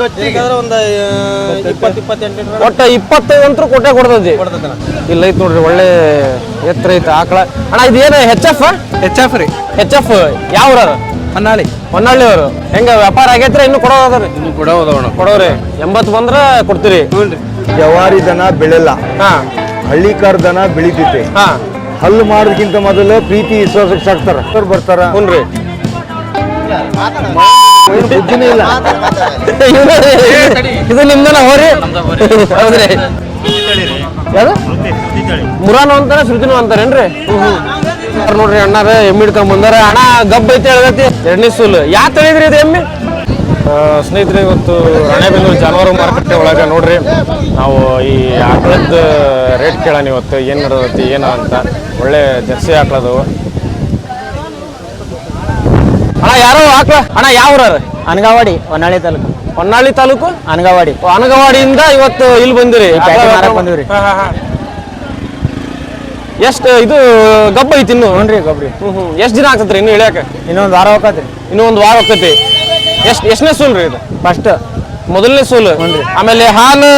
ಒಂದು 20-28 ಒಟ್ಟ 25 ಅಂತೂ ಕೊಟ್ಟೆ ಕೊಡ್ತೈತಿ. ಇಲ್ಲ ಐತಿ ನೋಡ್ರಿ, ಒಳ್ಳೆ ಎತ್ತರ ಐತಿ ಆಕಳ. ಅಣ್ಣ ಇದೇನು ಹೆಚ್ ಎಫ್ ರೀ? ಹೆಚ್ ಎಫ್ ಯಾವ ಹೊನ್ನಾಳಿ ಅವರು ಹೆಂಗ ವ್ಯಾಪಾರ ಆಗೈತ್ರಿ? ಇನ್ನು ಕೊಡೋದ್ರಿ? ಕೊಡೋರಿ 80 ಬಂದ್ರ ಕೊಡ್ತೀರಿ? ಜವಾರಿ ದನ ಬೆಳೆಲ್ಲ, ಹಳ್ಳಿಕಾರ ದನ ಬೆಳಿತೈತಿ. ಹಲ್ಲು ಮಾಡೋದಕ್ಕಿಂತ ಮೊದಲು ಪ್ರೀತಿ ವಿಶ್ವಾಸಕ್ಕೆ ಸಾಕ್ತಾರ ಬರ್ತಾರ. ಹುನ್ರಿ, ಬುದ್ಧಿನೇ ಇಲ್ಲ. ಇದು ನಿಮ್ದನ ಹೋರಿ? ಹೌದ್ರಿ. ಯಾವ್ದು ಮುರಾನು ಅಂತಾರ ಶ್ರುತಿನೂ ಅಂತಾರೇನ್ರಿ? ನೋಡ್ರಿ ಅಣ್ಣಾರ ಎಮ್ಮಿ ಹಿಡ್ಕೊಂಡ್ ಬಂದಾರ. ಅಣ್ಣ ಗಬ್ಬ ಐತಿ ಹೇಳತಿ, 2ನೇ ಸೂಲು. ಯಾ ತಳಿದ್ರಿ ಇದು ಎಮ್ಮಿ? ಸ್ನೇಹಿತರೆ, ಇವತ್ತು ರಾಣೆಬೆನ್ನೂರು ಜಾನುವಾರು ಮಾರುಕಟ್ಟೆ ಒಳಗೆ ನೋಡ್ರಿ ನಾವು ಈ ಆಕಳದ ರೇಟ್ ಕೇಳೋಣ ಇವತ್ತು. ಏನು ನಡೆದೈತಿ ಏನು ಅಂತ. ಒಳ್ಳೆ ಜರ್ಸಿ ಆಕಳದವು. ಅಣ್ಣ ಯಾರೋ ಆಕಳ? ಅಣ್ಣ ಯಾವ ಊರ? ಅನಗಾವಾಡಿ, ಹೊನ್ನಾಳಿ ತಾಲೂಕು ಅನಗವಾಡಿಯಿಂದ ಇವತ್ತು ಇಲ್ಲಿ ಬಂದಿರಿ? ಬಂದಿವ್ರಿ. ಎಷ್ಟು ಇದು ಗಬ್ಬ ಐತಿ ಇನ್ನು? ಗಬ್ರಿ. ಎಷ್ಟು ದಿನ ಆಗ್ತದ್ರಿ ಇನ್ನು ಇಳ್ಯಾಕ? ಇನ್ನೊಂದು ವಾರ ಹೋಗತ್ರಿ. ಇನ್ನೂ ಒಂದು ವಾರ ಹೋಗ್ತೈತಿ. ಎಷ್ಟನೇ ಸೂಲ್ ರೀ ಇದು? ಫಸ್ಟ್ ಮೊದಲನೇ ಸೂಲು. ಆಮೇಲೆ ಹಾಲು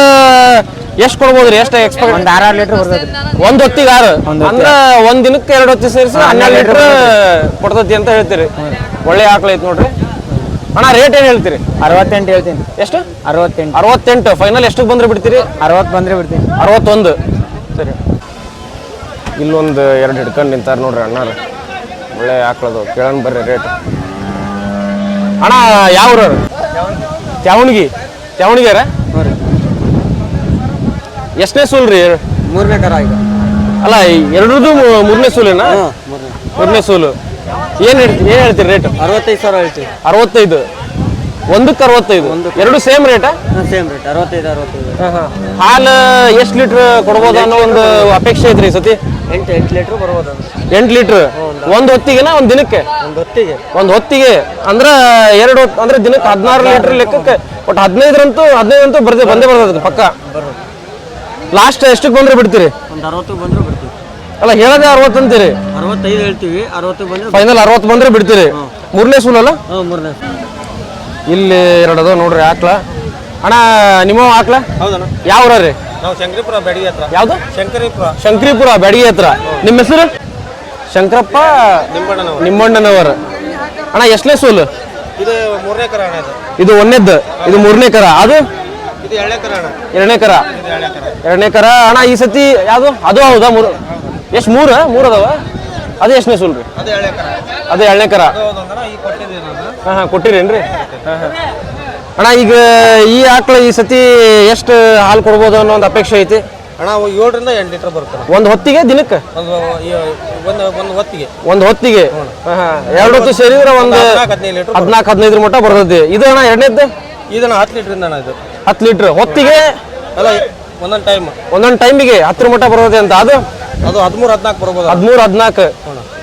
ಎಷ್ಟು ಕೊಡ್ಬೋದ್ರಿ? ಎಷ್ಟು ಎಕ್ಸ್ಪೆಕ್ಟ್? ಒಂದು 6 ಲೀಟರ್ ಬರ್ತೈತಿ. ಒಂದ್ ಹೊತ್ತಿಗೆ 6 ಅಂದ್ರ ಒಂದ್ ದಿನಕ್ಕೆ 2 ಹೊತ್ತಿ ಸೇರಿಸಿ 12 ಲೀಟರ್ ಕೊಡ್ತೈತಿ ಅಂತ ಹೇಳ್ತೀರಿ. ಒಳ್ಳೆ ಆಕಳ ಐತಿ ನೋಡ್ರಿ. ಅಣ್ಣ ರೇಟ್ ಏನ್ ಹೇಳ್ತೀರಿ? 68 ಹೇಳ್ತೀನಿ. ಎಷ್ಟು? 68. 68 ಫೈನಲ್ ಎಷ್ಟಕ್ಕೆ ಬಂದ್ರೆ ಬಿಡ್ತೀರಿ? 60 ಬಂದ್ರೆ ಬಿಡ್ತೀನಿ. 61. ಸರಿ. ಇಲ್ಲೊಂದು 2 ಹಿಡ್ಕೊಂಡು ನಿಂತಾರ ನೋಡ್ರಿ ಅಣ್ಣಾರ. ಒಳ್ಳೆ ಆಕಳದು. ಕೇಳೋಣ ಬರ್ರಿ ರೇಟ್. ಅಣ್ಣ ಯಾವ್ರವ್ರು? ತ್ಯಾವಣಿಗೆರ? ಎಷ್ಟನೇ ಸೂಲ್ ರೀ? 3ನೇ ಕರ ಈಗ. ಅಲ್ಲ, ಎರಡರದು 3ನೇ ಸೂಲೇನಾ? 3ನೇ ಸೂಲು. ಏನ್ ಹೇಳ್ತೀರಿ ರೇಟ್? 65,000 ಹೇಳ್ತೀವಿ. 65. ಒಂದಕ್ಕೆ 65. ಎರಡು ಸೇಮ್ ರೇಟಾ? Same rate, 65. ಹಾಲು ಎಷ್ಟು ಲೀಟ್ರ್ ಕೊಡ್ಬೋದು ಅನ್ನೋ ಒಂದು ಅಪೇಕ್ಷೆ ಐತ್ರಿ ಈ ಸತಿ? 8 ಲೀಟರ್ ಬರ್ಬೋದು. 8 ಲೀಟ್ರ್ ಒಂದು ಹೊತ್ತಿಗೆನಾ? ಒಂದು ದಿನಕ್ಕೆ? ಒಂದು ಹೊತ್ತಿಗೆ ಅಂದ್ರೆ 2 ಹೊತ್ತು ಅಂದ್ರೆ ದಿನಕ್ಕೆ 16 ಲೀಟರ್ ಲೆಕ್ಕಕ್ಕೆ. ಒಟ್ಟು 15 ಬಂದೇ ಬರ್ತದೆ ಪಕ್ಕ. ಲಾಸ್ಟ್ ಎಷ್ಟಕ್ಕೆ ಬಂದ್ರೆ ಬಿಡ್ತೀರಿ? ಒಂದು 60 ಬಂದ್ರೆ ಬಿಡ್ತೀವಿ. ಅಲ್ಲ, ಹೇಳದೆ 60 ಅಂತೀರಿ? 65 ಹೇಳ್ತೀವಿ. 60 ಬಂದ್ರೆ ಫೈನಲ್ 60 ಬಂದ್ರೆ ಬಿಡ್ತೀರಿ. 3ನೇ ಸೂಲಲ್ಲ? 3ನೇ. ಇಲ್ಲಿ 2 ಅದಾವ ನೋಡ್ರಿ ಆಕ್ಳ. ಅಣ್ಣ ನಿಮ್ಮ ಆಕ್ಳ? ಹೌದಣ್ಣ. ಯಾವ ರೀ? ನಾವು ಶಂಕರಿಪುರ ಬ್ಯಾಡಗಿ ಹತ್ರ. ಯಾವ್ದು? ಶಂಕರಿಪುರ ಬ್ಯಾಡಗಿ ಹತ್ರ. ನಿಮ್ಮ ಹೆಸರು? ಶಂಕರಪ್ಪ ನಿಮ್ಮಣ್ಣನವರ. ಅಣ್ಣ ಎಷ್ಟನೇ ಸೂಲು? ಇದು 3ನೇ ಕರ ಅಣ್ಣ. ಇದು 1ನೇದ್ದು. ಇದು 3ನೇ ಕರ. ಅದು ಇದು 2ನೇ ಕರ ಅಣ್ಣ. 2ನೇ ಕರ. 2ನೇ ಕರ. ಅಣ್ಣ ಈ ಸತಿ ಯಾವುದು? ಅದು ಹೌದಾ? ಎಷ್ಟು? 3 ಅದಾವ. ಅದು ಎಷ್ಟನೇ ಸೂಲ್ ರೀ? ಅದೇ 2ನೇ ಕರ. ಕೊಟ್ಟಿರೇನ್ರಿ? ಅಣ್ಣ ಈಗ ಈ ಆಕಳ ಈ ಸತಿ ಎಷ್ಟು ಹಾಲು ಕೊಡ್ಬೋದು ಅನ್ನೋ ಒಂದು ಅಪೇಕ್ಷೆ ಐತಿ? ಅಣ್ಣ 7ರಿಂದ 8 ಲೀಟರ್ ಬರುತ್ತೆ. ಒಂದು ಹೊತ್ತಿಗೆ? ದಿನಕ್ಕೆ? ಒಂದು ಹೊತ್ತಿಗೆ 2 ಹೊತ್ತು ಸೇರಿದ್ರೆ ಒಂದು 14-15 ಮಟ್ಟ ಬರ್ತೈತಿ. ಇದು ಅಣ್ಣ 2ನೇದ್ದು? ಇದನ್ನ 10 ಲೀಟರ್ ಅಣ್ಣ. ಇದು 10 ಲೀಟರ್ ಹೊತ್ತಿಗೆ? ಅಲ್ಲ, ಒಂದೊಂದು ಟೈಮಿಗೆ 10 ಮಟ್ಟ ಬರ್ತೈತಿ ಅಂತ. ಅದು 13-14 ಬರ್ಬೋದು. 13-14.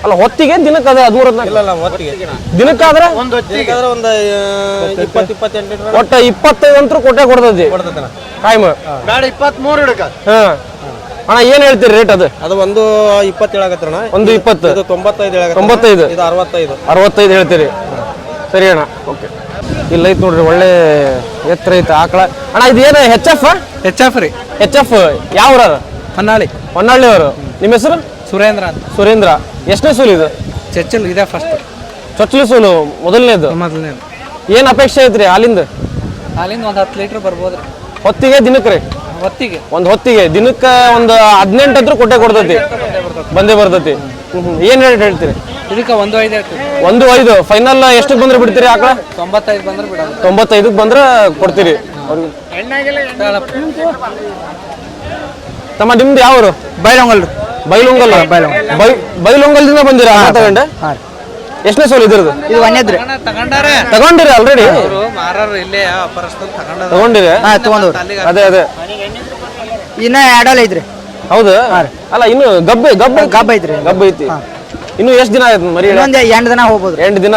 ಅಲ್ಲ, ಹೊತ್ತಿಗೆ? ದಿನಕ್ಕೆ? ಅದು 13-14. ಇಲ್ಲ, ಹೊತ್ತಿಗೆ. ದಿನಕ್ಕಾದ್ರೆ ಒಂದು 20-28 ಲೀಟರ್. ಒಟ್ಟ 25 ಅಂತೂ ಕೊಟ್ಟೆ ಕೊಡ್ತೈತಿ ಟೈಮ್. 23 ಹಿಡಕ. ಅಣ್ಣ ಏನ್ ಹೇಳ್ತೀರಿ ರೇಟ್? ಅದು ಒಂದು 20 ಹೇಳಕತ್ರಣ. ಒಂದು 20. ಇದು 95. 95. ಇದು 65. 65 ಹೇಳ್ತೀರಿ? ಸರಿ ಅಣ್ಣ, ಓಕೆ. ಇಲ್ಲ ಐತಿ ನೋಡ್ರಿ, ಒಳ್ಳೆ ಎತ್ತರ ಐತೆ ಆಕಳ. ಅಣ್ಣ ಇದು ಏನು ಹೆಚ್ ಎಫ್ ರೀ? ಹೆಚ್ ಎಫ್ ಯಾವ ಊರ? ಹೊನ್ನಾಳಿ ಅವರು. ನಿಮ್ಮ ಹೆಸರು? ಸುರೇಂದ್ರ. ಎಷ್ಟನೇ ಸೂಲು ಇದು? ಚಚ್ಚಲ್ ಇದೆ ಫಸ್ಟ್. ಚೊಚ್ಚಲು ಸೂಲು ಮೊದಲನೇದು. ಏನ್ ಅಪೇಕ್ಷೆ ಐತ್ರಿ ಹಾಲಿಂದ? ಒಂದು 10 ಲೀಟರ್ ಬರ್ಬೋದ್ರಿ. ಹೊತ್ತಿಗೆ? ದಿನಕ್ಕೆ ರೀ? ಒಂದು ಹೊತ್ತಿಗೆ ದಿನಕ್ಕೆ ಒಂದು 18 ಅಂತೂ ಕೊಟ್ಟೆ ಕೊಡ್ತೈತಿ. ಬಂದೇ ಬರ್ತೈತಿ. ಏನ್ ರೇಟ್ ಹೇಳ್ತೀರಿ? ಇದಕ್ಕೆ 1.5 ಹೇಳ್ತೀವಿ. 1.5 ಫೈನಲ್ ಎಷ್ಟಕ್ಕೆ ಬಂದ್ರೆ ಬಿಡ್ತೀರಿ ಆಕಳ? 95 ಬಂದ್ರೆ ಬಿಡೋದು. 95ಕ್ಕೆ ಬಂದ್ರೆ ಕೊಡ್ತೀರಿ. ತಮ್ಮ ನಿಮ್ದು ಯಾವ ಊರು? ಬೈಲೊಂಗಲ್ದಿಂದ ಬಂದಿರಾ ತಗೊಂಡೆ? ಎಷ್ಟನೇ ಸೋಲ್ ಇದ್ರದ್ದು? ಇದು 1ನೇದ್ರಿ. ತಗೊಂಡಿರಿ ಆಲ್ರೆಡಿ? ತಗೊಂಡಿರಿ? ಅದೇ ಇನ್ನ 2 ಐತ್ರಿ. ಹೌದು. ಅಲ್ಲ, ಇನ್ನು ಗಬ್ಬ ಐತಿ. ಇನ್ನು ಎಷ್ಟು ದಿನ ಆಯ್ತು ಮರಿ? 8 ದಿನ ಹೋಗ್ಬೋದು. 8 ದಿನ.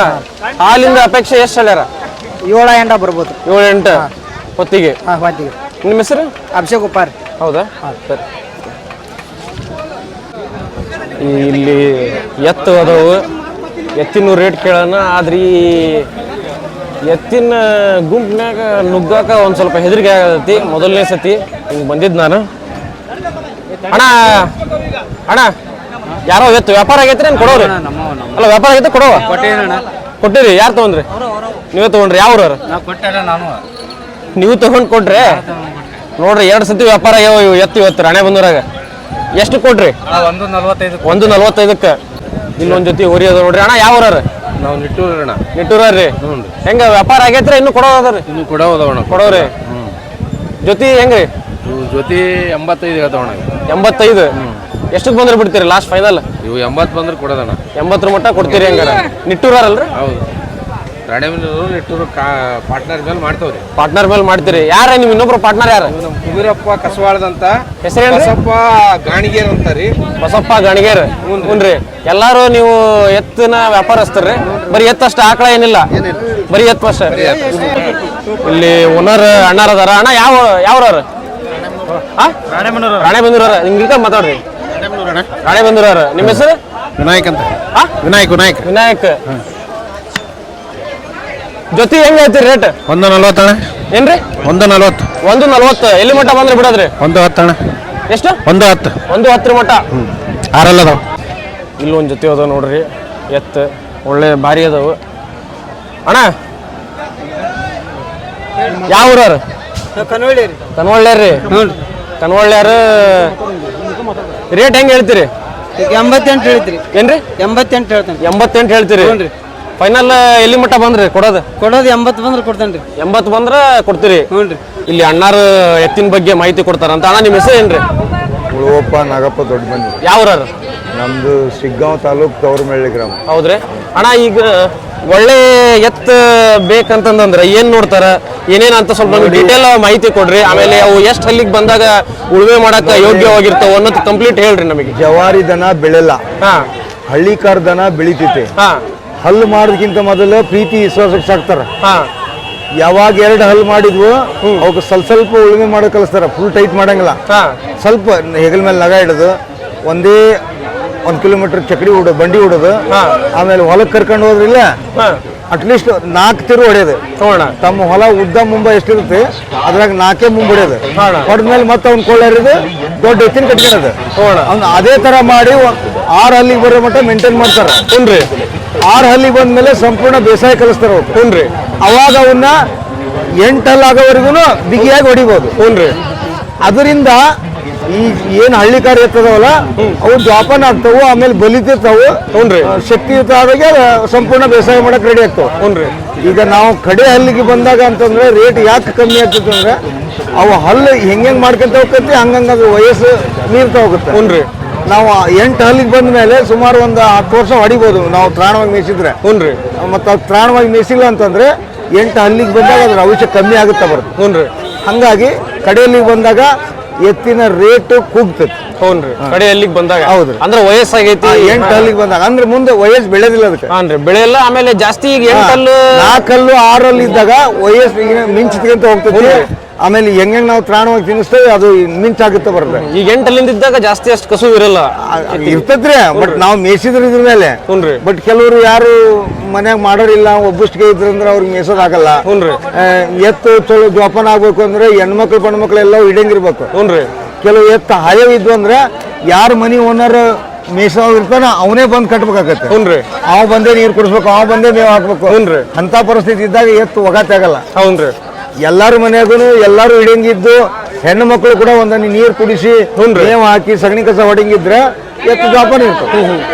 ಹಾಲಿಂದ ಅಪೇಕ್ಷೆ ಎಷ್ಟು ಹೇಳ್ಯಾರ? 7-8 ಬರ್ಬೋದು. 7-8 ಹೊತ್ತಿಗೆ. ನಿಮ್ಮ ಹೆಸರು? ಅಭಿಷೇಕ್ ಉಪ್ಪಾರ್. ಹೌದಾ? ಸರಿ. ಇಲ್ಲಿ ಎತ್ತು ಅದಾವು. ಎತ್ತಿನ ರೇಟ್ ಕೇಳೋಣ. ಆದ್ರೆ ಎತ್ತಿನ ಗುಂಪಿನಾಗ ನುಗ್ಗಾಕ ಒಂದು ಸ್ವಲ್ಪ ಹೆದರಿಕೆ ಆಗತೈತಿ. ಮೊದಲನೇ ಸತಿ ಹಿಂಗೆ ಬಂದಿದ್ದು ನಾನು. ಅಣ್ಣ ಅಣ್ಣ ಯಾರೋ ಎತ್ತು ವ್ಯಾಪಾರ ಆಗೈತ್ರಿ ಏನು ಕೊಡೋರಿ? ಅಲ್ಲ ವ್ಯಾಪಾರ ಆಗೈತೆ ಕೊಡೋವ ಕೊಟ್ಟಿರಿ. ಯಾರು ತೊಗೊಂಡ್ರಿ? ನೀವೇ ತೊಗೊಂಡ್ರಿ? ಯಾವ್ರವ್ರು? ನೀವು ತಗೊಂಡು ಕೊಟ್ರೆ ನೋಡ್ರಿ 2 ಸತಿ ವ್ಯಾಪಾರ ಆಗ್ಯಾವ ಇವು ಎತ್ತು ಇವತ್ತು ರಾಣೆಬೆನ್ನೂರಾಗ. ಎಷ್ಟು ಕೊಟ್ರಿ? 145ಕ್ಕೆ. ಇಲ್ಲೊಂದು ಜೊತೆ ಹೊರಿ ಅದ ನೋಡ್ರಿ. ಅಣ್ಣ ಯಾವ ಊರವ್ರು? ನಾವು ನಿಟ್ಟೂರಣ್ಣ. ನಿಟ್ಟೂರ್ರಿ. ಹೆಂಗ ವ್ಯಾಪಾರ ಆಗೈತ್ರಿ? ಇನ್ನು ಕೊಡೋದರಿ? ಇನ್ನು ಕೊಡೋದವಣ. ಕೊಡೋರಿ. ಜೊತೆ ಹೆಂಗ್ರಿ? ಜೊತೆ 85 ಹೇಳ್ತಾವಣ. 85. ಎಷ್ಟಕ್ಕೆ ಬಂದ್ರೆ ಬಿಡ್ತೀರಿ ಲಾಸ್ಟ್ ಫೈನಲ್? ಇವು 80 ಬಂದ್ರೆ ಕೊಡೋದಣ್ಣ. 80 ಮಟ್ಟ ಕೊಡ್ತೀರಿ. ಹೆಂಗಾರ ನಿಟ್ಟೂರಲ್ರಿ? ಹೌದು. ರಾಣೆಬೆನ್ನೂರು ನಿಟ್ಟೂರು ಪಾರ್ಟ್ನರ್ ಮೇಲೆ ಮಾಡ್ತಾವ್ರಿ. ಪಾರ್ಟ್ನರ್ ಮೇಲೆ ಮಾಡ್ತೀರಿ. ಯಾರ ನಿಮ್ಮ ಇನ್ನೊಬ್ರು ಪಾರ್ಟ್ನರ್ ಯಾರು? ನಮ್ಮ ಕುಬೇರಪ್ಪ ಕಸವಾಳದಂತ. ಹೆಸರೇನು? ಬಸಪ್ಪ ಗಾಣಿಗೇರ್ ಅಂತಾರಿ. ಬಸಪ್ಪ ಗಾಣಿಗೇರ್. ಹುನ್ರಿ. ಎಲ್ಲಾರು ನೀವು ಎತ್ತಿನ ವ್ಯಾಪಾರಸ್ಥರ್ರಿ? ಬರೀ ಎತ್ತಷ್ಟು ಆಕಳ ಏನಿಲ್ಲ, ಬರೀ ಎತ್ತು ಅಷ್ಟೇ. ಇಲ್ಲಿ ಓನರ್ ಅಣ್ಣಾರ ಅದಾರ. ಅಣ್ಣ ಯಾವ್ರವ್ರು? ರಾಣೆಬೆನ್ನೂರವ್ರ. ಹಿಂಗ ಮಾತಾಡ್ರಿ. ರಾಣೆಬೆನ್ನೂರವ್ರ. ನಿಮ್ಮ ಹೆಸರು? ವಿನಾಯಕ್ ಅಂತ. ವಿನಾಯಕ್. ಜೊತೆ ಹೆಂಗ ಹೇಳ್ತೀರಿ ರೇಟ್? 140 ಅಣ್ಣ. ಏನ್ರಿ? 140. 140. ಎಲ್ಲಿ ಮಟ್ಟ ಬಂದ್ರೆ ಬಿಡೋದ್ರಿ? 110 ಅಣ್ಣ. ಎಷ್ಟು? 110. 110 ಮಟ್ಟ. ಆರಲ್ಲ ಅದಾವ. ಇಲ್ಲೊಂದು ಜೊತೆ ಅದಾವ ನೋಡ್ರಿ ಎತ್ತು. ಒಳ್ಳೆ ಭಾರಿ ಅದಾವು. ಅಣ್ಣ ಯಾವ ಊರವ್ರು? ಕನ್ವಳ್ಳ್ಯಾರ್ರಿ. ಕನ್ವಳ್ಳ್ಯಾರು. ರೇಟ್ ಹೆಂಗೆ ಹೇಳ್ತೀರಿ? 88 ಹೇಳ್ತೀರಿ. ಏನ್ರಿ? 88 ಹೇಳ್ತಾನೆ. 88 ಹೇಳ್ತೀರಿ. ಫೈನಲ್ ಎಲ್ಲಿ ಮಟ್ಟ ಬಂದ್ರಿ ಕೊಡೋದು? 80 ಬಂದ್ರೆ ಕೊಡ್ತೇನೆ ರೀ. 80 ಬಂದ್ರೆ ಕೊಡ್ತೀರಿ. ಇಲ್ಲಿ ಅಣ್ಣಾರು ಎತ್ತಿನ ಬಗ್ಗೆ ಮಾಹಿತಿ ಕೊಡ್ತಾರಂತ. ಅಣ್ಣ ನಿಮ್ಮ ಹೆಸರು ಏನ್ರಿ? ಉಳುವಪ್ಪ ನಾಗಪ್ಪ ದೊಡ್ಡ ಮಂದಿ. ಯಾವ್ರವ್ರು? ನಮ್ದು ಶಿಗ್ಗಾಂವ್ ತಾಲೂಕ್ ತವರಮೆಳ್ಳಿ ಗ್ರಾಮ. ಹೌದ್ರಿ. ಅಣ್ಣ ಈಗ ಒಳ್ಳೆ ಎತ್ತು ಬೇಕಂತಂದ್ರೆ ಏನ್ ನೋಡ್ತಾರ, ಏನೇನ್ ಅಂತ ಸ್ವಲ್ಪ ನಮ್ಗೆ ಡೀಟೇಲ್ ಮಾಹಿತಿ ಕೊಡ್ರಿ. ಆಮೇಲೆ ಅವು ಎಷ್ಟು ಹಲ್ಲಿಗೆ ಬಂದಾಗ ಉಳುಮೆ ಮಾಡಕ ಯೋಗ್ಯವಾಗಿರ್ತಾವ ಅನ್ನೋದು ಕಂಪ್ಲೀಟ್ ಹೇಳ್ರಿ ನಮಗೆ. ಜವಾರಿ ದನ ಬೆಳೆಲ್ಲ, ಹಾ. ಹಳ್ಳಿಕಾರ ದನ ಬೆಳಿತೈತೆ. ಹಾ. ಹಲ್ಲು ಮಾಡೋದಕ್ಕಿಂತ ಮೊದಲು ಪ್ರೀತಿ ವಿಶ್ವಾಸಕ್ಕೆ ಸಾಕ್ತಾರ. ಹಾ. ಯಾವಾಗ 2 ಹಲ್ಲು ಮಾಡಿದ್ವು ಅವಕ್ಕೆ ಸ್ವಲ್ಪ ಉಳುಮೆ ಮಾಡೋಕೆ ಕಲಿಸ್ತಾರ. ಫುಲ್ ಟೈಟ್ ಮಾಡಂಗಿಲ್ಲ. ಹಾ. ಸ್ವಲ್ಪ ಹೆಗಲ ಮೇಲೆ ನಗ ಹಿಡಿದು ಒಂದೇ 1 ಕಿಲೋಮೀಟರ್ ಚಕಡಿ ಹೊಡೋದು, ಬಂಡಿ ಹೊಡೋದು. ಆಮೇಲೆ ಹೊಲಕ್ಕೆ ಕರ್ಕೊಂಡು ಹೋದ್ರಿಲ್ಲ ಅಟ್ಲೀಸ್ಟ್ 4 ತಿರು ಹೊಡೆಯೋದು. ತಮ್ಮ ಹೊಲ ಉದ್ದ ಮುಂಬ ಎಷ್ಟಿರುತ್ತೆ ಅದ್ರಾಗ 4 ಮುಂಬ ಹೊಡೆಯೋದು. ಹೊಡೆದ್ಮೇಲೆ ಮತ್ತೆ ಅವ್ನ ಕೊಳ್ಳರಿದು ದೊಡ್ಡ ಎತ್ತಿನ ಕಟ್ಕೊಳ್ಳೋದು. ಅವ್ನು ಅದೇ ತರ ಮಾಡಿ 6 ಹಲ್ಲಿಗೆ ಬರೋ ಮಟ್ಟ ಮೇಂಟೈನ್ ಮಾಡ್ತಾರ. 6 ಹಲ್ಲಿಗೆ ಬಂದ್ಮೇಲೆ ಸಂಪೂರ್ಣ ಬೇಸಾಯ ಕಲಿಸ್ತಾರ ಅವ್ರು. ಅವಾಗ ಅವನ್ನ 8 ಹಲ್ಲು ಆಗೋವರೆಗೂ ಬಿಗಿಯಾಗಿ ಹೊಡಿಬೋದು. ಅದರಿಂದ ಈ ಏನ್ ಹಳ್ಳಿಕಾರ ಇರ್ತದವಲ್ಲ ಅವು ಜೋಪಾನ ಆಗ್ತಾವು, ಆಮೇಲೆ ಬಲಿತಿರ್ತಾವು. ಶಕ್ತಿಯುತ ಆದಾಗ ಸಂಪೂರ್ಣ ಬೇಸಾಯ ಮಾಡಕ್ ರೆಡಿ ಆಗ್ತಾವ. ಈಗ ನಾವು ಕಡೆ ಹಲ್ಲಿಗೆ ಬಂದಾಗ ಅಂತಂದ್ರೆ ರೇಟ್ ಯಾಕೆ ಕಮ್ಮಿ ಆಗ್ತದೆ ಅಂದ್ರೆ ಅವು ಹಲ್ಲು ಹೆಂಗ್ ಮಾಡ್ಕೊಂತ ಹೋಗ್ತೈತಿ, ಹಂಗಂಗ ಅದು ವಯಸ್ಸು ಮೀರ್ತಾ ಹೋಗುತ್ತೆ. ನಾವು 8 ಹಲ್ಲಿಗೆ ಬಂದ ಮೇಲೆ ಸುಮಾರು ಒಂದು 10 ವರ್ಷ ಹೊಡಿಬೋದು ನಾವು ತ್ರಾಣವಾಗಿ ಮೇಯಿಸಿದ್ರೆ. ಮತ್ತೆ ಅದು ತ್ರಾಣವಾಗಿ ಮೇಯಿಸಿಲ್ಲ ಅಂತಂದ್ರೆ 8 ಹಲ್ಲಿಗೆ ಬಂದಾಗ ಅದ್ರ ಅವಶ್ಯ ಕಮ್ಮಿ ಆಗುತ್ತಾ ಬರುತ್ತೆ. ಹಂಗಾಗಿ ಕಡೆಯಲ್ಲಿಗೆ ಬಂದಾಗ ಎತ್ತಿನ ರೇಟ್ ಕುಗ್ತೈತಿ. ಕಡೆ ಹಲ್ಲಿಗೆ ಬಂದಾಗ. ಹೌದ್ರಿ. ಅಂದ್ರೆ ವಯಸ್ಸಾಗೈತಿ 8 ಹಲ್ಲಿಗೆ ಬಂದಾಗ. ಅಂದ್ರೆ ಮುಂದೆ ವಯಸ್ಸು ಬೆಳೆದಿಲ್ಲ ಅದಕ್ಕೆ. ಬೆಳೆಯಲ್ಲ. ಆಮೇಲೆ ಜಾಸ್ತಿ ಈಗ 8 ಹಲ್ಲು 4 ಹಲ್ಲು 6 ಹಲ್ಲು ಇದ್ದಾಗ ವಯಸ್ಸು ಮಿಂಚಿದ್ಕಂತ ಹೋಗ್ತೈತಿ. ಆಮೇಲೆ ಹೆಂಗ್ ನಾವು ತ್ರಾಣವಾಗಿ ತಿನ್ನಿಸ್ತೇವೆ ಅದು ಮಿಂಚಾಗುತ್ತೆ ಬರುತ್ತೆ. ಈಗ 8 ಹಲ್ಲಿಂದ ಇದ್ದಾಗ ಜಾಸ್ತಿ ಅಷ್ಟು ಕಸು ಇರಲ್ಲ. ಇರ್ತದ್ರಿ. ಬಟ್ ನಾವು ಮೇಯಿಸಿದ್ರ ಇದ್ರ ಮೇಲೆ. ಬಟ್ ಕೆಲವರು ಯಾರು ಮನ್ಯಾಗ ಮಾಡೋರಿಲ್ಲ, ಒಬ್ಬಷ್ಟಿಗೆ ಇದ್ರಂದ್ರೆ ಅವ್ರಿಗೆ ಮೇಯ್ಸೋದಾಗಲ್ಲ. ಎತ್ತು ಚಲೋ ಜೋಪಾನ ಆಗ್ಬೇಕು ಅಂದ್ರೆ ಹೆಣ್ಮಕ್ಳು ಗಂಡ್ಮಕ್ಳು ಎಲ್ಲ ಹಿಡಿಯಂಗಿರ್ಬೇಕು. ಕೆಲವು ಎತ್ತು ಹಾಯವ್ ಇದ್ವು ಅಂದ್ರೆ ಯಾರ ಮನಿ ಓನರ್ ಮೇಯ್ಸೋ ಇರ್ತಾನ ಅವನೇ ಬಂದ್ ಕಟ್ಬೇಕಾಗತ್ತೆ. ಅವ ಬಂದೇ ನೀರು ಕುಡಿಸ್ಬೇಕು, ಅವ ಬಂದೇ ಮೇವ್ ಹಾಕ್ಬೇಕು. ಅಂತ ಪರಿಸ್ಥಿತಿ ಇದ್ದಾಗ ಎತ್ತು ಒಗಾತೆ ಆಗಲ್ಲ. ಎಲ್ಲಾರು ಮನ್ಯಾಗೂ ಎಲ್ಲಾರು ಹಿಡಿಯಂಗಿದ್ದು ಹೆಣ್ಣು ಮಕ್ಕಳು ಕೂಡ ಒಂದೊಂದು ನೀರು ಕುಡಿಸಿ ಮೇವ್ ಹಾಕಿ ಸಗಣಿ ಕಸ ಹೊಡಂಗಿದ್ರೆ ಎತ್ತು ಜೋಪಾನ ಇರ್ತದೆ.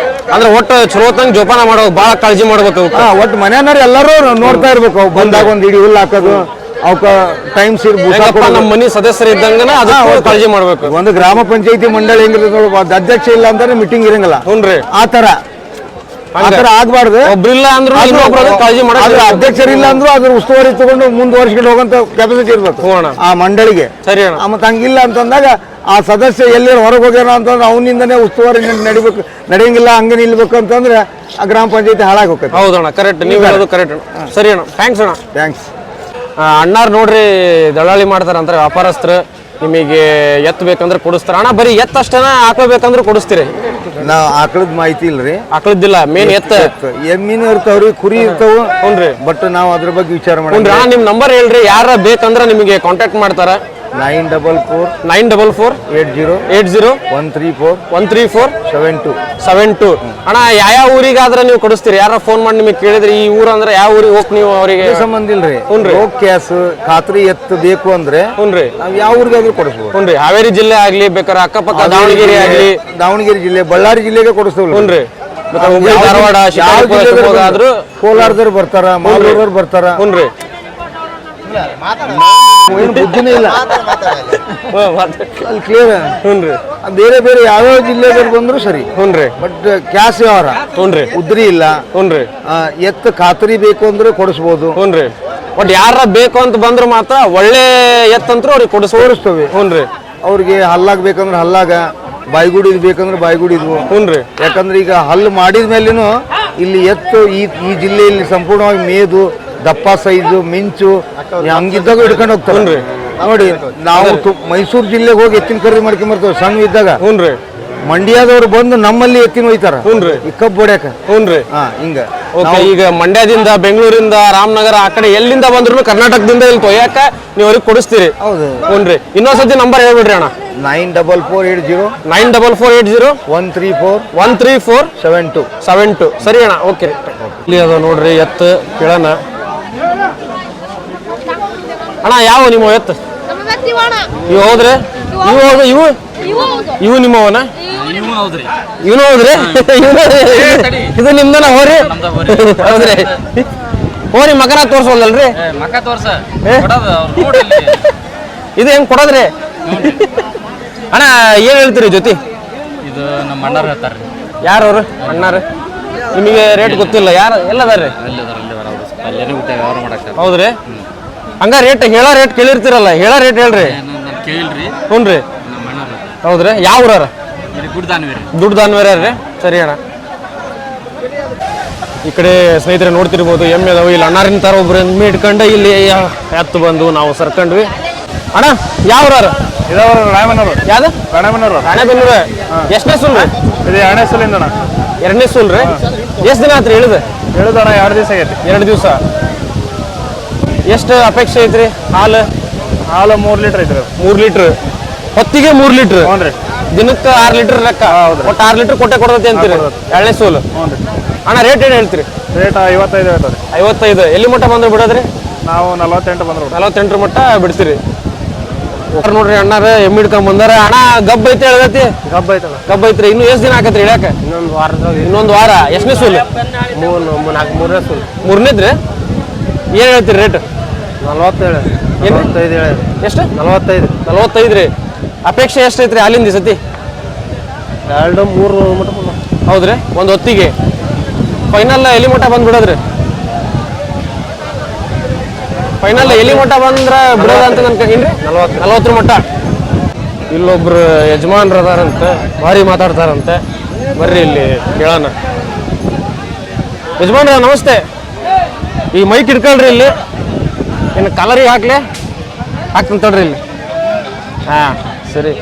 ಅಂದ್ರೆ ಒಟ್ಟು ಚಲೋತಂಗ್ ಜೋಪಾನ ಮಾಡೋ ಬಾಳ ಕಾಳಜಿ ಮಾಡ್ಬೇಕು. ಒಟ್ಟು ಮನೆಯವ್ರು ಎಲ್ಲರೂ ನೋಡ್ತಾ ಇರ್ಬೇಕು. ಅವು ಬಂದಾಗ ಒಂದ್ ಇಡಿ ಹುಲ್ಲು ಹಾಕೋದು, ಅವಕ್ಕ ಟೈಮ್ ಸಿರ್ ನಮ್ಮ ಮನಿ ಸದಸ್ಯರು ಇದ್ದಂಗನ ಕಾಳಜಿ ಮಾಡ್ಬೇಕು. ಒಂದು ಗ್ರಾಮ ಪಂಚಾಯತಿ ಮಂಡಳಿ ಹೆಂಗಿರ್ತದೆ ನೋಡ್ಬೋದು, ಅಧ್ಯಕ್ಷ ಇಲ್ಲ ಅಂದ್ರೆ ಮೀಟಿಂಗ್ ಇರಂಗಿಲ್ಲ. ಆತರ ಆಗ್ಬಾರ್ದು. ಒಬ್ರಿಲ್ಲ ಅಂದ್ರೂ ಕಾಳಜಿ ಮಾಡೋದು. ಅಧ್ಯಕ್ಷರಿಲ್ಲ ಅಂದ್ರೂ ಅದ್ರ ಉಸ್ತುವಾರಿ ತಗೊಂಡು ಮುಂದುವರ್ಸ್ಕೊಂಡು ಹೋಗಂತ ಕೆಪಾಸಿಟಿ ಇರ್ಬೇಕು ಆ ಮಂಡಳಿಗೆ. ಸರಿ. ಮತ್ತೆ ಹಂಗಿಲ್ಲ ಅಂತಂದಾಗ ಆ ಸದಸ್ಯ ಎಲ್ಲಿ ಹೊರಗೆ ಹೋಗ್ಯಾನ ಅಂತಂದ್ರೆ ಅವನಿಂದನೇ ಉಸ್ತುವಾರಿ ನಡೆಯಂಗಿಲ್ಲ, ಹಂಗೆ ನಿಲ್ಬೇಕು ಅಂತಂದ್ರೆ ಆ ಗ್ರಾಮ ಪಂಚಾಯತಿ ಹಾಳಾಗಿ ಹೋಗ್ತದೆ. ಹೌದಣ್ಣ, ಕರೆಕ್ಟ್. ನೀವು ಹೇಳೋದು ಕರೆಕ್ಟ್. ಸರಿ ಅಣ್ಣ, ಥ್ಯಾಂಕ್ಸ್ ಅಣ್ಣ. ಥ್ಯಾಂಕ್ಸ್. ಅಣ್ಣಾರು ನೋಡ್ರಿ ದಳ್ಳಾಳಿ ಮಾಡ್ತಾರ ಅಂತಾರೆ ವ್ಯಾಪಾರಸ್ಥರು. ನಿಮಗೆ ಎತ್ತು ಬೇಕಂದ್ರೆ ಕೊಡಿಸ್ತಾರ ಅಣ್ಣ ಬರೀ ಎತ್ತು ಅಷ್ಟೇನ ಹಾಕೋಬೇಕಂದ್ರೆ ಕೊಡಿಸ್ತೀರಿ ನಾವ್ ಆಕಳದ ಮಾಹಿತಿ ಇಲ್ರಿ ಹಾಕಳಿದ್ದಿಲ್ಲ ಮೇನ್ ಎತ್ತ ಎಮ್ಮಿನ ಇರ್ತಾವ್ರಿ ಕುರಿ ಇರ್ತಾವ ಹುನ್ರಿ ಬಟ್ ನಾವ್ ಅದ್ರ ಬಗ್ಗೆ ವಿಚಾರ ಮಾಡಿ ಹುನ್ರಿ ಅಣ್ಣ ನಿಮ್ ನಂಬರ್ ಹೇಳ್ರಿ ಯಾರ ಬೇಕಂದ್ರ ನಿಮಗೆ ಕಾಂಟ್ಯಾಕ್ಟ್ ಮಾಡ್ತಾರ 944 80 134 72 ಅಣ್ಣ ಯಾವ ಊರಿಗಾದ್ರೆ ನೀವು ಕೊಡಿಸ್ತೀರಿ ಯಾರ ಫೋನ್ ಮಾಡಿ ನಿಮಗೆ ಕೇಳಿದ್ರಿ ಈ ಊರ ಅಂದ್ರೆ ಯಾವ ಊರಿಗೆ ಹೋಗಿ ನೀವು ಅವರಿಗೆ ಸಂಬಂಧ ಇಲ್ರಿ ರೋಗ್ ಕ್ಯಾಸ್ ಖಾತ್ರಿ ಎತ್ತು ಬೇಕು ಅಂದ್ರೆ ಹುನ್ರಿ ನಾವ್ ಯಾವ ಊರಿಗಾದ್ರೂ ಕೊಡಿಸ್ಬೋದು ಹುನ್ರಿ ಹಾವೇರಿ ಜಿಲ್ಲೆ ಆಗ್ಲಿ ಬೇಕಾದ್ರೆ ಅಕ್ಕಪಕ್ಕ ದಾವಣಗೆರೆ ಆಗ್ಲಿ ದಾವಣಗೆರೆ ಜಿಲ್ಲೆ ಬಳ್ಳಾರಿ ಜಿಲ್ಲೆಗೆ ಕೊಡಿಸ್ತೇವೆ ಹುನ್ರಿ ಹುಬ್ಳಿ ಧಾರವಾಡ ಆದ್ರೂ ಕೋಲಾರದವ್ರು ಬರ್ತಾರ ಮಾಲೂರದವ್ರು ಬರ್ತಾರ ಹುನ್ರಿ ಏನು ಬುದ್ಧಿನೇ ಇಲ್ಲ ಅಲ್ಲಿ ಕ್ಲಿಯರ್ ಹುನ್ರಿ ಬೇರೆ ಬೇರೆ ಯಾವ್ಯಾವ ಜಿಲ್ಲೆದವ್ರು ಬಂದ್ರು ಸರಿ ಹುನ್ರಿ ಬಟ್ ಕ್ಯಾಶ್ ವ್ಯವಹಾರ ಹುನ್ರಿ ಉದ್ರಿ ಇಲ್ಲ ಹುನ್ರಿ ಎತ್ತು ಖಾತ್ರಿ ಬೇಕು ಅಂದ್ರೆ ಕೊಡಿಸ್ಬೋದು ಹುನ್ರಿ ಬಟ್ ಯಾರ ಬೇಕು ಅಂತ ಬಂದ್ರು ಮಾತ್ರ ಒಳ್ಳೆ ಎತ್ತಂತ್ರು ಅವ್ರಿಗೆ ತೋರಿಸ್ತೇವೆ ಹುನ್ರಿ ಅವ್ರಿಗೆ ಹಲ್ಲಾಗ್ ಬೇಕಂದ್ರೆ ಹಲ್ಲಾಗ ಬಾಯ್ಗುಡಿದ್ ಬೇಕಂದ್ರೆ ಬಾಯ್ಗುಡಿದ್ವು ಹುನ್ರಿ ಯಾಕಂದ್ರೆ ಈಗ ಹಲ್ಲು ಮಾಡಿದ ಮೇಲೇನು ಇಲ್ಲಿ ಎತ್ತು ಈ ಜಿಲ್ಲೆಯಲ್ಲಿ ಸಂಪೂರ್ಣವಾಗಿ ಮೇದು ದಪ್ಪ ಸೈಜು ಮಿಂಚು ಹಂಗಿದ್ದಾಗ ಹಿಡ್ಕೊಂಡು ಹೋಗ್ತಾರೆ ನೋಡಿ ನಾವು ಮೈಸೂರು ಜಿಲ್ಲೆಗೆ ಹೋಗಿ ಎತ್ತಿನ ಖರೀದಿ ಮಾಡ್ಕೊಂಡ್ ಬರ್ತೇವೆ ಸಣ್ಣ ಇದ್ದಾಗ ಹುನ್ರಿ ಮಂಡ್ಯದವ್ರು ಬಂದು ನಮ್ಮಲ್ಲಿ ಎತ್ತಿನ ಒಯ್ತಾರ ಹುನ್ರಿ ಈ ಕಬ್ಬು ಹೊಡ್ಯಾಕ ಹುನ್ರಿ ಹಿಂಗ ಓಕೆ ಈಗ ಮಂಡ್ಯದಿಂದ ಬೆಂಗಳೂರಿಂದ ರಾಮನಗರ ಆ ಕಡೆ ಎಲ್ಲಿಂದ ಬಂದ್ರು ಕರ್ನಾಟಕದಿಂದ ಇಲ್ಲಿ ತೊಯ್ಯಾಕ ನೀವು ಅವ್ರಿಗೆ ಕೊಡಿಸ್ತೀರಿ ಹೌದು ಹುನ್ರಿ ಇನ್ನೊಂದ್ಸತಿ ನಂಬರ್ ಹೇಳ್ಬಿಡ್ರಿ ಅಣ್ಣ 94480 134 72 ಸರಿ ಅಣ್ಣ ಓಕೆ ಇಲ್ಲಿ ಅದ ನೋಡ್ರಿ ಎತ್ತು ಕೇಳೋಣ ಅಣ್ಣ ಯಾವ ನಿಮ್ಮ ಎತ್ತು ಇವು ಹೌದ್ರಿ ಇವು ನಿಮ್ಮವನ ಇವನು ಹೌದ್ರಿ ಇದು ನಿಮ್ದನ ಹೋರಿ ಹೌದ್ರಿ ಹೋರಿ ಮಕನ ತೋರ್ಸೋಲ್ದಲ್ರಿ ಇದು ಹೆಂಗ್ ಕೊಡೋದ್ರಿ ಅಣ್ಣ ಏನ್ ಹೇಳ್ತೀರಿ ಜೊತೆ ಇದು ನಮ್ಮ ಅಣ್ಣಾರ ಹೇಳ್ತಾರ್ರಿ ಯಾರವ್ರು ಅಣ್ಣಾರ ನಿಮಗೆ ರೇಟ್ ಗೊತ್ತಿಲ್ಲ ಯಾರು ಎಲ್ಲದಾರ್ರಿ ಅಲ್ಲೇನೇ ಊಟ ವ್ಯವಹಾರ ಮಾಡಕ್ಕೆ ಹೌದ್ರಿ ಹಂಗ ರೇಟ್ ರೇಟ್ ಕೇಳಿರ್ತೀರಲ್ಲ ರೇಟ್ ಹೇಳ್ರಿ ನಾನು ಕೇಳಿಲ್ರಿ ಹ್ಞೂನ್ರಿ ನಮ್ಮ ಅಣ್ಣಾರ ಹೌದ್ರಿ ಯಾವ ಊರಾರ ಇಲ್ಲಿ ಗುಡ್ದಾನ್ವೇರಿ ದುಡ್ಡು ದಾನ್ವೇರ ರೀ ಸರಿ ಅಣ್ಣ ಈ ಕಡೆ ಸ್ನೇಹಿತರೆ ನೋಡ್ತಿರ್ಬೋದು ಎಮ್ಮೆ ಅದಾವು ಇಲ್ಲಿ ಅಣ್ಣಾರಿನ ತರ ಒಬ್ರು ಎಮ್ಮೆ ಇಟ್ಕೊಂಡು ಇಲ್ಲಿ ಎತ್ತು ಬಂದು ನಾವು ಸರ್ಕೊಂಡ್ವಿ ಅಣ್ಣ ಯಾವ ಊರಾರ ರಾಯಮನವರು ಯಾವ್ದು ರಾಣೆಬೆನ್ನೂರು ರಾಣೆಬೆನ್ನೂರು ಎಷ್ಟನೇ ಸೂಲ್ ರೀ ಇದು ಎರಡನೇ ಸಲಿಂದ ಎರಡನೇ ಸೂಲ್ ರೀ ಎಷ್ಟು ದಿನ ಆತ್ರಿ ಹೇಳಿದ ಹೇಳುದಣ್ಣ 2 ದಿವಸ ಆಗೈತಿ 2 ದಿವಸ ಎಷ್ಟು ಅಪೇಕ್ಷೆ ಐತ್ರಿ ಹಾಲು 3 ಲೀಟರ್ ಐತ್ರಿ 3 ಲೀಟ್ರ್ ಹೊತ್ತಿಗೆ 3 ಲೀಟ್ರ್ ಹ್ಞೂ ದಿನಕ್ಕೆ 6 ಲೀಟರ್ ಲೆಕ್ಕ ಒಟ್ಟು 6 ಲೀಟರ್ ಕೊಟ್ಟೆ ಅಂತೀರಿ ಎರಡನೇ ಸೋಲು ಅಣ್ಣ ರೇಟ್ ಏನು ಹೇಳ್ತೀರಿ ರೇಟ್ 55 ಹೇಳ್ತಾರೆ 55 ಎಲ್ಲಿ ಮಟ್ಟ ಬಂದ್ರೆ ಬಿಡೋದ್ರಿ ನಾವು 48 ಬಂದ್ರು 48 ಮಟ್ಟ ಬಿಡ್ತೀರಿ ನೋಡ್ರಿ ಅಣ್ಣಾರ ಎಮ್ಮಿ ಹಿಡ್ಕೊಂಡ್ ಬಂದಾರ ಅಣ್ಣ ಗಬ್ಬ ಐತೆ ಹೇಳತಿ ಗಬ್ಬ ಐತಲ್ಲ ಗಬ್ಬ ಐತ್ರಿ ಇನ್ನು ಎಷ್ಟು ದಿನ ಆಕತ್ರಿ ಇಳ್ಯಾಕ ಇನ್ನೊಂದು ವಾರ ಎಷ್ಟನೇ ಸೂಲು 3ನೇ ಸೂಲ್ 3ನೇದ್ರಿ ಏನ್ ಹೇಳ್ತೀರಿ ರೇಟ್ 45 ಎಷ್ಟು 45 ರೀ ಅಪೇಕ್ಷೆ ಎಷ್ಟು ಐತ್ರಿ ಹಾಲಿಂದ ಈ ಸತಿ 2-3 ಮಟ್ಟ ಹೌದ್ರಿ ಒಂದು ಹೊತ್ತಿಗೆ ಫೈನಲ್ ಎಲ್ಲಿ ಮಟ್ಟ ಬಂದ್ ಬಿಡೋದ್ರಿ ಫೈನಲ್ ಎಲ್ಲಿ ಮಟ್ಟ ಬಂದ್ರ ಬಿಡೋದ ಅಂತ ಅನ್ಕೊಂಡ್ರಿ 40 ಮಟ್ಟ ಇಲ್ಲೊಬ್ರು ಯಜಮಾನ್ರು ಅದಾರಂತೆ ಭಾರಿ ಮಾತಾಡ್ತಾರಂತೆ ಬರ್ರಿ ಇಲ್ಲಿ ಕೇಳೋಣ ಯಜಮಾನ್ರ ನಮಸ್ತೆ ಈ ಮೈಕ್ ಇಟ್ಕೊಳ್ರಿ ಇಲ್ಲಿ ಇನ್ನು ಕಲರಿಗೆ ಹಾಕ್ತೀನಿ ತಡ್ರಿ ಇಲ್ಲಿ ಹಾ ಸರಿ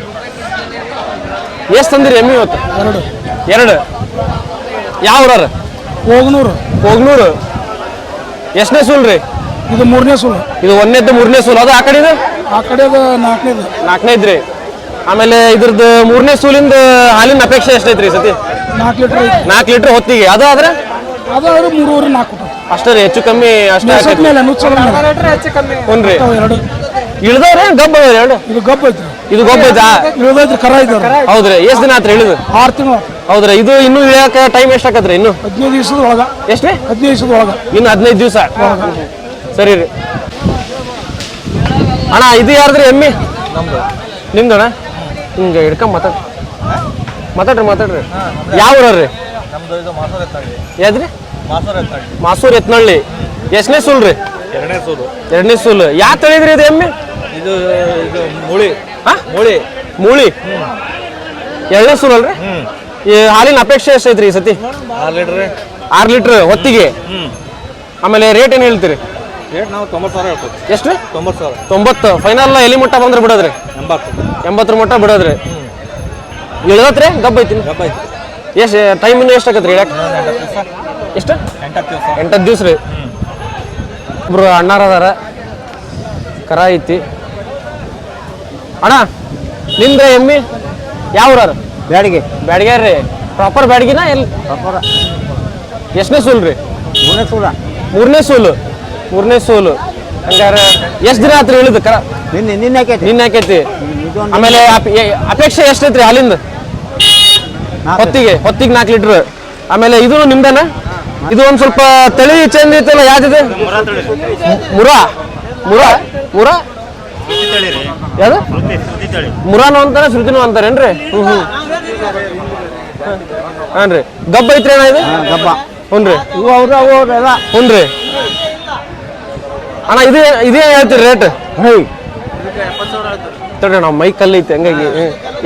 ಎಷ್ಟು ತಂದಿರಿ ಎಮ್ಮಿ ಇವತ್ತು 2 ಯಾವ ಊರಾರ ಹೋಗ್ನೂರು ಎಷ್ಟನೇ ಸೂಲ್ ರೀ ಇದು 3ನೇ ಸೂಲು ಇದು 1ನೇದ್ದು 3ನೇ ಸೂಲ್ ಅದು ಆ ಕಡೆದು ಆ ಕಡೆದು 4ನೇದು 4ನೇದ್ರಿ ಆಮೇಲೆ ಇದ್ರದ್ದು 3ನೇ ಸೂಲಿಂದ ಹಾಲಿನ ಅಪೇಕ್ಷೆ ಎಷ್ಟೈತ್ರಿ ಸತಿ 4 ಲೀಟರ್ ಐತಿ 4 ಲೀಟರ್ ಹೊತ್ತಿಗೆ ಅದು ಆದ್ರೆ ಅದಾದ್ರೆ 3.5 4 ಅಷ್ಟೇ ರೀ ಹೆಚ್ಚು ಕಮ್ಮಿ ಅಷ್ಟೇ ಆಕೈತಿ. ಮೇಲೆ ನುಚ್ಚಲ ಹುನ್ರಿ 2 ಇಳ್ದವ್ರೆ ಗಬ್ಬ ಅದಾವ್ರಿ 2 ಇದು ಗಬ್ಬ ಐತಿ ಇದು ಗೊಬ್ಬ ಐತಾ ಇಳಿದೈತ್ರಿ ಕರ ಐತಿ ಹೌದ್ರಿ ಎಷ್ಟು ದಿನ ಆತ್ರಿ ಇಳಿದು 6 ತಿಂಗಳು ಹೌದ್ರಿ ಇದು ಇನ್ನು ಇಳಿಯಾಕ ಟೈಮ್ ಎಷ್ಟು ಆಕತ್ರಿ ಇನ್ನು 15 ದಿವಸದ ಒಳಗ ಎಷ್ಟ್ರಿ 15 ದಿವಸದ ಒಳಗ ಇನ್ನು 15 ದಿವಸ ಸರಿ ರೀ ಅಣ್ಣ ಇದು ಯಾರ್ದ್ರಿ ಎಮ್ಮಿ ನಿಮ್ದಣ್ಣ ಹಿಂಗೆ ಹಿಡ್ಕೊಂಡ್ ಮಾತಾಡ್ರಿ ಯಾವ ಊರ್ರಿ ಯಾವ್ದ್ರಿ ಮಾಸೂರ್ ಎತ್ನಳ್ಳಿ ಎಷ್ಟನೇ ಸೂಲ್ ರೀ 2ನೇ ಸೂಲ್ ಯಾವ ತಳಿದ್ರಿ ಇದು ಎಮ್ಮೆ ಇದು ಮೂಳಿ ಮೂಳಿ 2ನೇ ಸೂಲ್ ಅಲ್ರಿ ಈ ಹಾಲಿನ ಅಪೇಕ್ಷೆ ಎಷ್ಟೈತ್ರಿ ಈ ಸತಿ 6 ಲೀಟರ್ ಹೊತ್ತಿಗೆ ಆಮೇಲೆ ರೇಟ್ ಏನು ಹೇಳ್ತೀರಿ ರೇಟ್ ನಾವು 90,000 ಹೇಳ್ತೀವಿ ಎಷ್ಟು 90,000 90 ಫೈನಲ್ ಎಲ್ಲಿ ಮಟ್ಟ ಬಂದ್ರೆ ಬಿಡೋದ್ರಿ 80 ಮಟ್ಟ ಬಿಡೋದ್ರಿ ಇಳ್ದತ್ರಿ ಗಬ್ಬ ಐತಿ ಎಷ್ಟು ಟೈಮ್ ಇನ್ನು ಎಷ್ಟು ಆಕತ್ರಿ ಇಳಕ್ ಎಷ್ಟು 8 ದಿವ್ಸ ರೀ ಒಬ್ರು ಅಣ್ಣಾರ ಅದಾರ ಕರ ಐತಿ ಅಣ್ಣ ನಿಂದ ಎಮ್ಮಿ ಯಾವ ಊರಾರ ಬ್ಯಾಡಿಗೆ ಬ್ಯಾಡ್ಗ್ಯಾರ ರೀ ಪ್ರಾಪರ್ ಬ್ಯಾಡ್ಗಿನ ಎಲ್ಲಿ ಎಷ್ಟನೇ ಸೂಲ್ ರೀ ಮೂರನೇ ಸೂಲು ಹಂಗಾರೆ ಎಷ್ಟು ದಿನ ಆತ್ರಿ ಇಳಿದು ಕರ ನಿನ್ನೆ ಹಾಕೈತಿ ನಿನ್ನ ಹಾಕೈತಿ ಆಮೇಲೆ ಅಪೇಕ್ಷೆ ಎಷ್ಟೈತ್ರಿ ಹಾಲಿಂದ ಹೊತ್ತಿಗೆ 4 ಲೀಟ್ರ್ ಆಮೇಲೆ ಇದು ನಿಮ್ದನ ಇದು ಒಂದ್ ಸ್ವಲ್ಪ ತಳಿ ಚೇಂಜ್ ಐತಲ್ಲ ಯಾವ್ದಿದೆ ಮುರಾ ಯಾವ್ದು ಮುರಾನು ಅಂತಾರ ಶ್ರುತಿನೂ ಅಂತಾರೇನ್ರಿ ಹಾನ್ರಿ ಗಬ್ಬ ಐತ್ರಿ ಅಣ್ಣ ಇದು ಹುನ್ರಿ ಹುನ್ರಿ ಅಣ್ಣ ಇದೇ ಹೇಳ್ತೀರಿ ರೇಟ್ ತಡ್ರಿ ನಾವು ಮೈಕಲ್ಲಿ ಐತಿ ಹಂಗಾಗಿ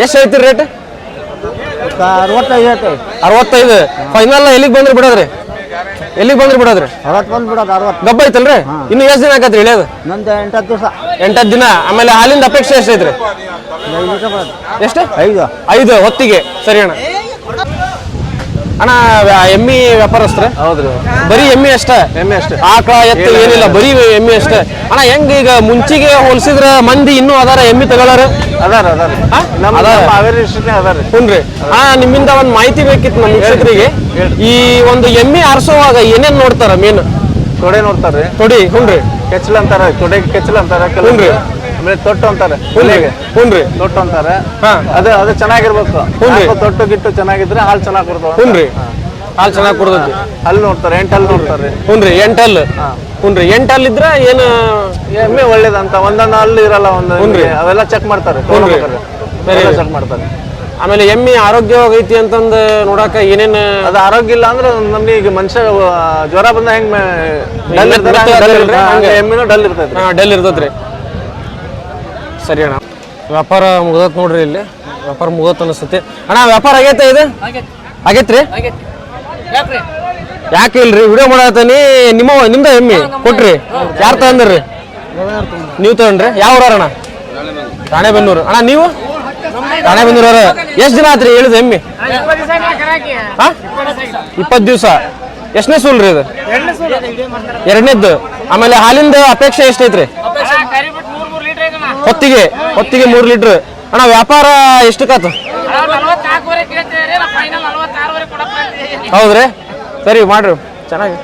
ಎಷ್ಟು ಹೇಳ್ತೀರಿ ರೇಟ್ 65 ಫೈನಲ್ ಎಲ್ಲಿಗೆ ಬಂದ್ರಿ ಬಿಡೋದ್ರಿ ಗಬ್ಬ ಐತಲ್ರಿ ಇನ್ನು ಎಷ್ಟು ದಿನ ಆಕತ್ರಿ ಇಳಿಯೋದು 8 ದಿನ ಆಮೇಲೆ ಹಾಲಿಂದ ಅಪೇಕ್ಷೆ ಎಷ್ಟು ಐತ್ರಿ ಎಷ್ಟು 5 ಹೊತ್ತಿಗೆ ಸರಿ ಅಣ್ಣ ಅಣ್ಣ ಎಮ್ಮಿ ವ್ಯಾಪಾರಸ್ತ್ರ ಹೌದ್ರಿ ಬರೀ ಎಮ್ಮಿ ಅಷ್ಟೇ ಆಕಳ ಎತ್ತು ಏನಿಲ್ಲ ಬರೀ ಎಮ್ಮಿ ಅಷ್ಟೇ ಅಣ್ಣ ಹೆಂಗ ಈಗ ಮುಂಚಿಗೆ ಹೋಲಿಸಿದ್ರ ಮಂದಿ ಇನ್ನೂ ಅದಾರ ಎಮ್ಮಿ ತಗೊಳ್ಳಾರ ಹುನ್ರಿ ನಿಮ್ಮಿಂದ ಒಂದ್ ಮಾಹಿತಿ ಬೇಕಿತ್ತು ನಮ್ಮ ವೀಕ್ಷಕರಿಗೆ ಈ ಒಂದು ಎಮ್ಮಿ ಆರಿಸುವಾಗ ಏನೇನ್ ನೋಡ್ತಾರ ಮೇನ್ ತೊಡೆ ನೋಡ್ತಾರ್ರಿ ತೊಡಿ ಹುನ್ರಿ ಕೆಚ್ಚಲ ಅಂತಾರ ತೊಡೆಗೆ ಕೆಚ್ಚಲ ಅಂತಾರ ಹುನ್ರಿ ಆಮೇಲೆ ತೊಟ್ಟು ಅಂತಾರೆ ಹುನ್ರಿ ತೊಟ್ಟು ಅಂತಾರೆ ಅದು ಚೆನ್ನಾಗಿರ್ಬೇಕು ತೊಟ್ಟು ಗಿಟ್ಟು ಚೆನ್ನಾಗಿದ್ರೆ ಹಾಲು ಚೆನ್ನಾಗಿ ಕೊಡ್ತಾವ ಹುನ್ರಿ ಹಾಲು ಚೆನ್ನಾಗಿ ಕೊಡ್ತೈತಿ ಹಲ್ಲು ನೋಡ್ತಾರೆ 8 ಹಲ್ಲು ನೋಡ್ತಾರೆ ಹುನ್ರಿ 8 ಹಲ್ಲು ಹುನ್ರಿ 8 ಹಲ್ಲು ಇದ್ರ ಏನು ಎಮ್ಮೆ ಒಳ್ಳೇದಂತ ಒಂದೊಂದು ಹಲ್ಲು ಇರಲ್ಲ ಒಂದು ಹುನ್ರಿ ಅವೆಲ್ಲ ಚೆಕ್ ಮಾಡ್ತಾರೆ ಚೆಕ್ ಮಾಡ್ತಾರೆ ಆಮೇಲೆ ಎಮ್ಮಿ ಆರೋಗ್ಯವಾಗೈತಿ ಅಂತಂದು ನೋಡಾಕ ಏನೇನ್ ಅದು ಆರೋಗ್ಯ ಇಲ್ಲ ಅಂದ್ರೆ ನಮ್ಗೆ ಈಗ ಮನುಷ್ಯ ಜ್ವರ ಬಂದ ಹೆಂಗ್ ಎಮ್ಮಿನೂ ಡಲ್ ಇರ್ತೈತಿ ಡಲ್ ಇರ್ತೈತ್ರಿ ಸರಿ ಅಣ್ಣ ವ್ಯಾಪಾರ ಮುಗ್ದತ್ ನೋಡ್ರಿ ಇಲ್ಲಿ ವ್ಯಾಪಾರ ಮುಗತ್ ಅನಿಸ್ತೈತಿ ಅಣ್ಣ ವ್ಯಾಪಾರ ಆಗೈತೆ ಇದು ಆಗೈತ್ರಿ ಯಾಕೆ ಇಲ್ರಿ ವಿಡಿಯೋ ಮಾಡತ್ತೀನಿ ನಿಮ್ದ ಎಮ್ಮಿ ಕೊಟ್ರಿ ಯಾರು ತಗೊಂಡ್ರಿ ನೀವು ತಗೊಂಡ್ರಿ ಯಾವ ಊರಣ್ಣ ರಾಣೆಬೆನ್ನೂರು ಅಣ್ಣ ನೀವು ರಾಣೆಬೆನ್ನೂರ ಎಷ್ಟು ದಿನ ಆತ್ರಿ ಹೇಳಿದ ಎಮ್ಮಿ 20 ದಿವಸ ಎಷ್ಟನೇ ಸೂಲ್ರಿ ಇದು ಎರಡನೇದ್ದು ಆಮೇಲೆ ಹಾಲಿಂದ ಅಪೇಕ್ಷೆ ಎಷ್ಟೈತ್ರಿ ಹೊತ್ತಿಗೆ 3 ಲೀಟ್ರ್ ಅಣ್ಣ ವ್ಯಾಪಾರ ಎಷ್ಟಕ್ಕಾತು ಹೌದ್ರಿ ಸರಿ ಮಾಡ್ರಿ ಚೆನ್ನಾಗಿ